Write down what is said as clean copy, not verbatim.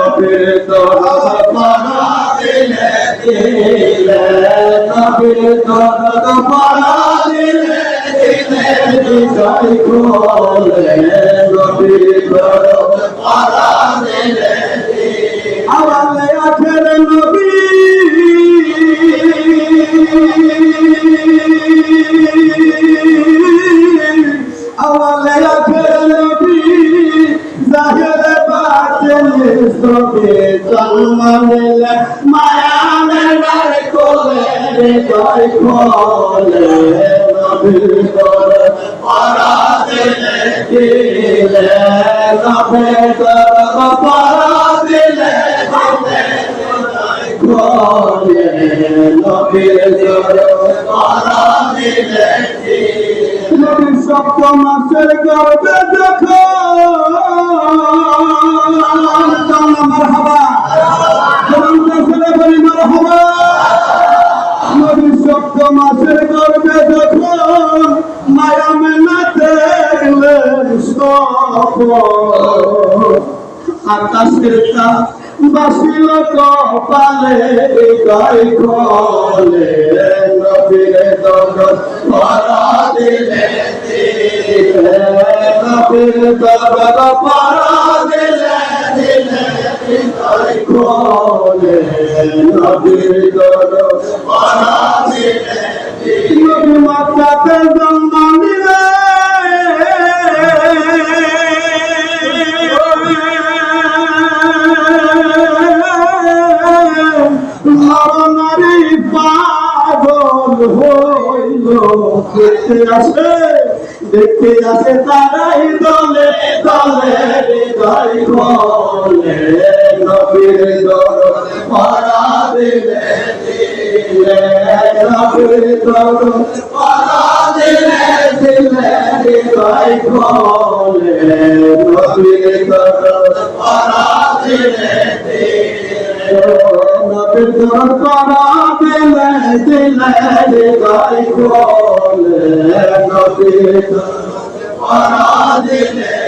নবীর দরদ পারা দিলে দিলে নবীর দরদ পারা দিলে দিলে হৃদয় খোলে নবীর দরদ পারা দিলে আওয়ালে আখের নবী আওয়ালে আখের নবী জাহের বাতিনে সবে জন্মালে মায়া মেলার কোলে হৃদয় খোলে নবীর দরদ পারা দিলে দিলে নবীর দরদ পারা দিলে খোলে নবীর দরদ পারা দিলে নবীর সপ্ত মাসের গর্ভে যখন মারহাবা বলি মারহাবা নবীর সপ্ত মাসের গর্ভে যখন মায়া মেলাতে আকাশের চাঁদ বাসিল কপালে হৃদয় খোলে নবীর দরদ পারা দিলে দিলে নবীর দরদ পারা দিলে দিলে হৃদয় খোলে নবীর দরদ পারা দিলে নবী মাতাতে জন্ম নিলে নারী পাগল হইল দেখতে আসে তারাই দলে দলে হৃদয় খোলে নবীর দরদ পারা দিলে দিলে নবীর দরদ পারা দিলে দিলে হৃদয় খোলে নবীর দরদ পারা দিলে নবীর দরদ পারা দিলে দিলে হৃদয় খোলে নবীর দরদ পারা দিলে